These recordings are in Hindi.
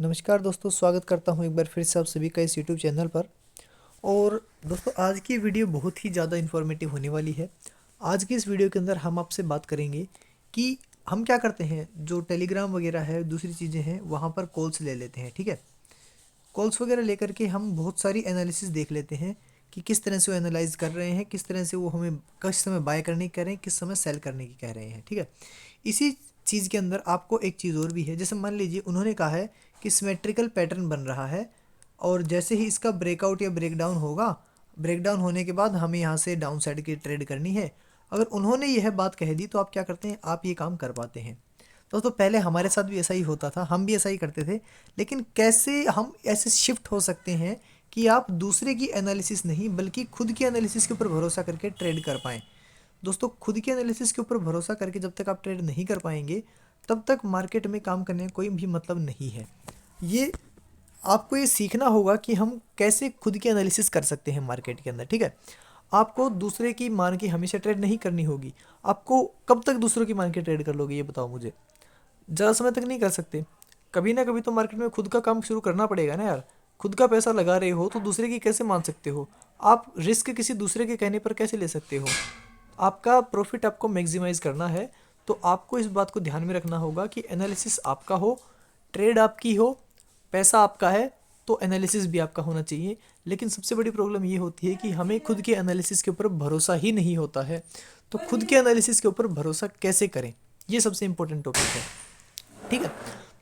नमस्कार दोस्तों, स्वागत करता हूं एक बार फिर से आप सभी का इस यूट्यूब चैनल पर। और दोस्तों, आज की वीडियो बहुत ही ज़्यादा इन्फॉर्मेटिव होने वाली है। आज की इस वीडियो के अंदर हम आपसे बात करेंगे कि हम क्या करते हैं। जो टेलीग्राम वगैरह है, दूसरी चीज़ें हैं, वहाँ पर कॉल्स ले लेते हैं। ठीक है, कॉल्स वगैरह लेकर के हम बहुत सारी एनालिसिस देख लेते हैं कि किस तरह से वो एनालाइज कर रहे हैं, किस तरह से वो हमें किस समय बाय करने की कह रहे हैं, किस समय सेल करने की कह रहे हैं। ठीक है, इसी चीज़ के अंदर आपको एक चीज़ और भी है। जैसे मान लीजिए उन्होंने कहा है कि सिमेट्रिकल पैटर्न बन रहा है, और जैसे ही इसका ब्रेकआउट या ब्रेकडाउन होगा, ब्रेकडाउन होने के बाद हमें यहाँ से डाउन साइड की ट्रेड करनी है। अगर उन्होंने यह बात कह दी तो आप क्या करते हैं, आप ये काम कर पाते हैं। दोस्तों, पहले हमारे साथ भी ऐसा ही होता था, हम भी ऐसा ही करते थे। लेकिन कैसे हम ऐसे शिफ्ट हो सकते हैं कि आप दूसरे की एनालिसिस नहीं बल्कि खुद की एनालिसिस के ऊपर भरोसा करके ट्रेड कर पाएँ। दोस्तों, खुद के एनालिसिस के ऊपर भरोसा करके जब तक आप ट्रेड नहीं कर पाएंगे, तब तक मार्केट में काम करने का कोई भी मतलब नहीं है। ये आपको ये सीखना होगा कि हम कैसे खुद की एनालिसिस कर सकते हैं मार्केट के अंदर। ठीक है, आपको दूसरे की मान के हमेशा ट्रेड नहीं करनी होगी। आपको कब तक दूसरों की मान के ट्रेड कर लोगे, ये बताओ मुझे। ज़्यादा समय तक नहीं कर सकते। कभी ना कभी तो मार्केट में खुद का काम शुरू करना पड़ेगा ना यार। खुद का पैसा लगा रहे हो तो दूसरे की कैसे मान सकते हो। आप रिस्क किसी दूसरे के कहने पर कैसे ले सकते हो। आपका प्रॉफिट आपको मैक्सिमाइज करना है, तो आपको इस बात को ध्यान में रखना होगा कि एनालिसिस आपका हो, ट्रेड आपकी हो, पैसा आपका है, तो एनालिसिस भी आपका होना चाहिए। लेकिन सबसे बड़ी प्रॉब्लम ये होती है कि हमें खुद के एनालिसिस के ऊपर भरोसा ही नहीं होता है। तो खुद के एनालिसिस के ऊपर भरोसा कैसे करें, ये सबसे इम्पोर्टेंट टॉपिक है। ठीक है,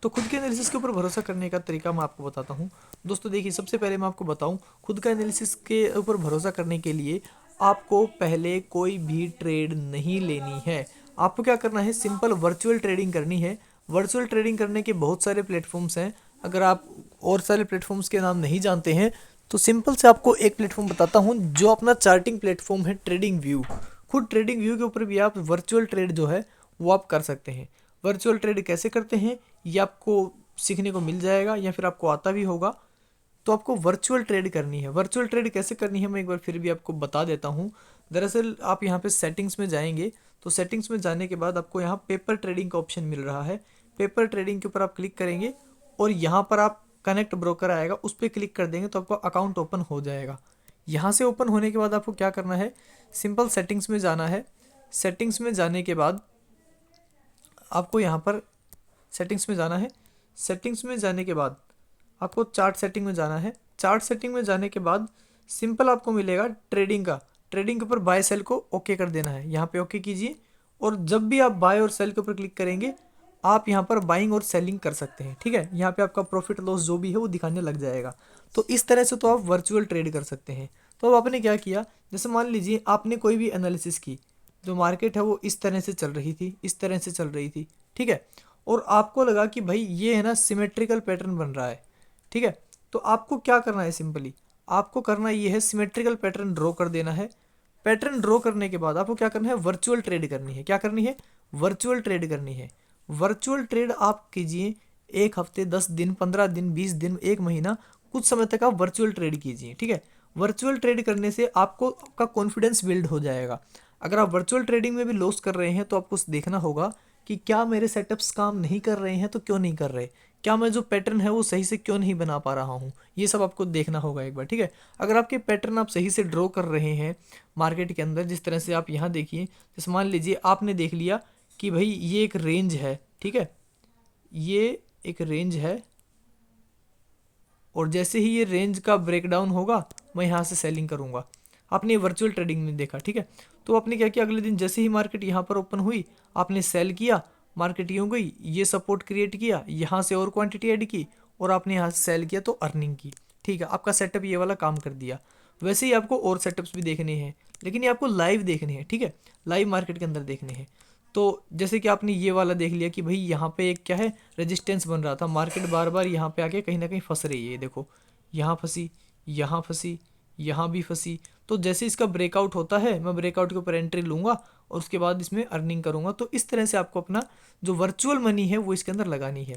तो खुद के एनालिसिस के ऊपर भरोसा करने का तरीका मैं आपको बताता हूँ। दोस्तों देखिए, सबसे पहले मैं आपको बताऊँ, खुद का एनालिसिस के ऊपर भरोसा करने के लिए आपको पहले कोई भी ट्रेड नहीं लेनी है। आपको क्या करना है, सिंपल वर्चुअल ट्रेडिंग करनी है। वर्चुअल ट्रेडिंग करने के बहुत सारे प्लेटफॉर्म्स हैं। अगर आप और सारे प्लेटफॉर्म्स के नाम नहीं जानते हैं तो सिंपल से आपको एक प्लेटफॉर्म बताता हूँ जो अपना चार्टिंग प्लेटफॉर्म है, ट्रेडिंग व्यू। खुद ट्रेडिंग व्यू के ऊपर भी आप वर्चुअल ट्रेड जो है वो आप कर सकते हैं। वर्चुअल ट्रेड कैसे करते हैं ये आपको सीखने को मिल जाएगा, या फिर आपको आता भी होगा। तो आपको वर्चुअल ट्रेड करनी है। वर्चुअल ट्रेड कैसे करनी है मैं एक बार फिर भी आपको बता देता हूँ। दरअसल आप यहाँ पे सेटिंग्स में जाएंगे, तो सेटिंग्स में जाने के बाद आपको यहाँ पेपर ट्रेडिंग का ऑप्शन मिल रहा है। पेपर ट्रेडिंग के ऊपर आप क्लिक करेंगे और यहाँ पर आप कनेक्ट ब्रोकर आएगा, उस पर क्लिक कर देंगे तो आपका अकाउंट ओपन हो जाएगा। यहाँ से ओपन होने के बाद आपको क्या करना है, सिंपल सेटिंग्स में जाना है। सेटिंग्स में जाने के बाद आपको यहाँ पर सेटिंग्स में जाना है। सेटिंग्स में जाने के बाद आपको चार्ट सेटिंग में जाना है। चार्ट सेटिंग में जाने के बाद सिंपल आपको मिलेगा ट्रेडिंग का। ट्रेडिंग के ऊपर बाय सेल को ओके कर देना है, यहाँ पे ओके कीजिए। और जब भी आप बाय और सेल के ऊपर क्लिक करेंगे, आप यहाँ पर बाइंग और सेलिंग कर सकते हैं। ठीक है, यहाँ पे आपका प्रॉफिट लॉस जो भी है वो दिखाने लग जाएगा। तो इस तरह से तो आप वर्चुअल ट्रेड कर सकते हैं। तो अब आपने क्या किया, जैसे मान लीजिए आपने कोई भी एनालिसिस की, जो मार्केट है वो इस तरह से चल रही थी, इस तरह से चल रही थी। ठीक है, और आपको लगा कि भाई ये है ना सिमेट्रिकल पैटर्न बन रहा है। ठीक है, तो आपको क्या करना है, सिंपली आपको करना ये है, सिमेट्रिकल पैटर्न ड्रॉ कर देना है। पैटर्न ड्रॉ करने के बाद आपको क्या करना है, वर्चुअल ट्रेड करनी है। क्या करनी है, वर्चुअल ट्रेड करनी है। वर्चुअल ट्रेड आप कीजिए 1 हफ्ते, 10 दिन, 15 दिन, 20 दिन, 1 महीना, कुछ समय तक आप वर्चुअल ट्रेड कीजिए। ठीक है, वर्चुअल ट्रेड करने से आपको आपका कॉन्फिडेंस बिल्ड हो जाएगा। अगर आप वर्चुअल ट्रेडिंग में भी लॉस कर रहे हैं तो आपको देखना होगा कि क्या मेरे सेटअप्स काम नहीं कर रहे हैं, तो क्यों नहीं कर रहे, क्या मैं जो पैटर्न है वो सही से क्यों नहीं बना पा रहा हूँ, ये सब आपको देखना होगा एक बार। ठीक है, अगर आपके पैटर्न आप सही से ड्रॉ कर रहे हैं मार्केट के अंदर, जिस तरह से आप यहाँ देखिए, जैसे मान लीजिए आपने देख लिया कि भाई ये एक रेंज है। ठीक है, ये एक रेंज है, और जैसे ही ये रेंज का ब्रेकडाउन होगा मैं यहाँ से सेलिंग करूँगा। आपने वर्चुअल ट्रेडिंग में देखा। ठीक है, तो आपने क्या किया, अगले दिन जैसे ही मार्केट यहाँ पर ओपन हुई, आपने सेल किया, मार्केट यूँ गई, ये सपोर्ट क्रिएट किया, यहाँ से और क्वांटिटी ऐड की, और आपने यहाँ से सेल किया तो अर्निंग की। ठीक है, आपका सेटअप ये वाला काम कर दिया। वैसे ही आपको और सेटअप्स भी देखने हैं, लेकिन ये आपको लाइव देखने हैं। ठीक है, लाइव मार्केट के अंदर देखने हैं। तो जैसे कि आपने ये वाला देख लिया कि भाई यहाँ पे एक क्या है, रेजिस्टेंस बन रहा था, मार्केट बार बार यहाँ पे आके कहीं ना कहीं फंस रही है। ये देखो, यहाँ फंसी, यहाँ फंसी, यहाँ भी फंसी। तो जैसे इसका ब्रेकआउट होता है, मैं ब्रेकआउट के ऊपर एंट्री लूँगा और उसके बाद इसमें अर्निंग करूँगा। तो इस तरह से आपको अपना जो वर्चुअल मनी है वो इसके अंदर लगानी है।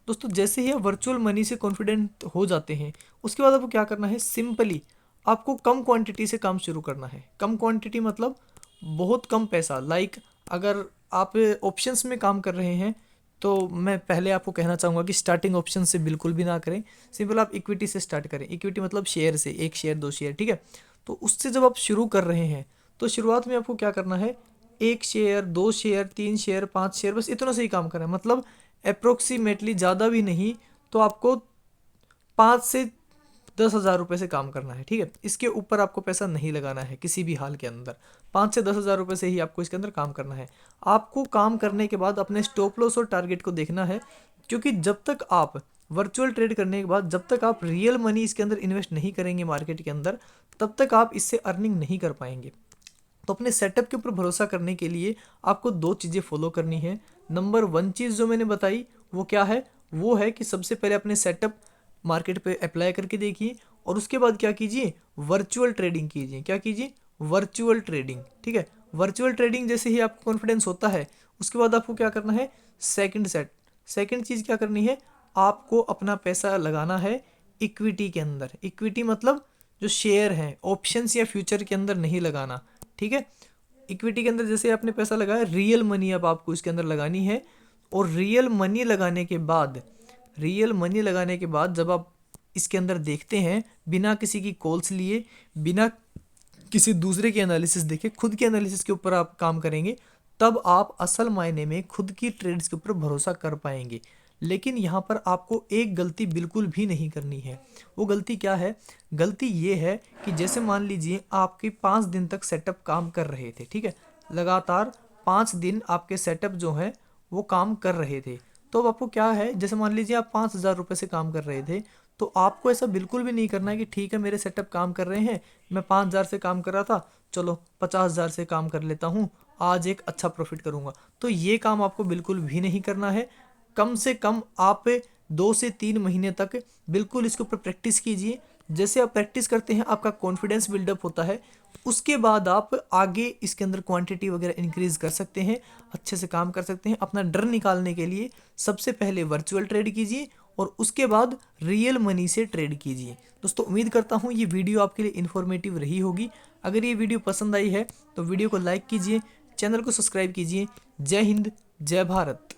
दोस्तों, जैसे ही आप वर्चुअल मनी से कॉन्फिडेंट हो जाते हैं, उसके बाद आपको क्या करना है, सिंपली आपको कम क्वांटिटी से काम शुरू करना है। कम क्वांटिटी मतलब बहुत कम पैसा। लाइक अगर आप ऑप्शंस में काम कर रहे हैं तो मैं पहले आपको कहना चाहूँगा कि स्टार्टिंग ऑप्शन से बिल्कुल भी ना करें। सिंपल आप इक्विटी से स्टार्ट करें। इक्विटी मतलब शेयर से, 1 शेयर 2 शेयर, ठीक है। तो उससे जब आप शुरू कर रहे हैं तो शुरुआत में आपको क्या करना है, 1 शेयर 2 शेयर 3 शेयर 5 शेयर, बस इतना से ही काम करना है। मतलब अप्रोक्सीमेटली, ज़्यादा भी नहीं, तो आपको 5 से 10,000 रुपये से काम करना है, ठीक है। इसके ऊपर आपको पैसा नहीं लगाना है किसी भी हाल के अंदर। 5 से 10,000 रुपये से ही आपको इसके अंदर काम करना है। आपको काम करने के बाद अपने स्टॉप लॉस और टारगेट को देखना है, क्योंकि जब तक आप वर्चुअल ट्रेड करने के बाद जब तक आप रियल मनी इसके अंदर इन्वेस्ट नहीं करेंगे मार्केट के अंदर, तब तक आप इससे अर्निंग नहीं कर पाएंगे। तो अपने सेटअप के ऊपर भरोसा करने के लिए आपको 2 चीज़ें फॉलो करनी है। नंबर 1 चीज़ जो मैंने बताई वो क्या है, वो है कि सबसे पहले अपने सेटअप मार्केट पे अप्लाई करके देखिए, और उसके बाद क्या कीजिए, वर्चुअल ट्रेडिंग कीजिए। क्या कीजिए, वर्चुअल ट्रेडिंग, ठीक है। वर्चुअल ट्रेडिंग जैसे ही आपको कॉन्फिडेंस होता है, उसके बाद आपको क्या करना है, सेकंड चीज़ क्या करनी है, आपको अपना पैसा लगाना है इक्विटी के अंदर। इक्विटी मतलब जो शेयर हैं, ऑप्शंस या फ्यूचर के अंदर नहीं लगाना, ठीक है। इक्विटी के अंदर जैसे आपने पैसा लगाया, रियल मनी अब आपको इसके अंदर लगानी है। और रियल मनी लगाने के बाद जब आप इसके अंदर देखते हैं, बिना किसी की कॉल्स लिए, बिना किसी दूसरे की एनालिसिस देखे, खुद के एनालिसिस के ऊपर आप काम करेंगे, तब आप असल मायने में खुद की ट्रेड्स के ऊपर भरोसा कर पाएंगे। लेकिन यहाँ पर आपको एक गलती बिल्कुल भी नहीं करनी है। वो गलती क्या है, गलती ये है कि जैसे मान लीजिए आपके 5 दिन तक सेटअप काम कर रहे थे, ठीक है। लगातार 5 दिन आपके सेटअप जो हैं वो काम कर रहे थे। तो अब आपको क्या है, जैसे मान लीजिए आप 5,000 रुपये से काम कर रहे थे, तो आपको ऐसा बिल्कुल भी नहीं करना है कि ठीक है मेरे सेटअप काम कर रहे हैं, मैं 5,000 से काम कर रहा था, चलो 50,000 से काम कर लेता हूँ, आज एक अच्छा प्रॉफिट करूँगा। तो ये काम आपको बिल्कुल भी नहीं करना है। कम से कम आप 2 से 3 महीने तक बिल्कुल इसके ऊपर प्रैक्टिस कीजिए। जैसे आप प्रैक्टिस करते हैं, आपका कॉन्फिडेंस बिल्डअप होता है, उसके बाद आप आगे इसके अंदर क्वांटिटी वगैरह इंक्रीज कर सकते हैं, अच्छे से काम कर सकते हैं। अपना डर निकालने के लिए सबसे पहले वर्चुअल ट्रेड कीजिए और उसके बाद रियल मनी से ट्रेड कीजिए। दोस्तों, उम्मीद करता हूँ ये वीडियो आपके लिए इन्फॉर्मेटिव रही होगी। अगर ये वीडियो पसंद आई है तो वीडियो को लाइक कीजिए, चैनल को सब्सक्राइब कीजिए। जय हिंद, जय भारत।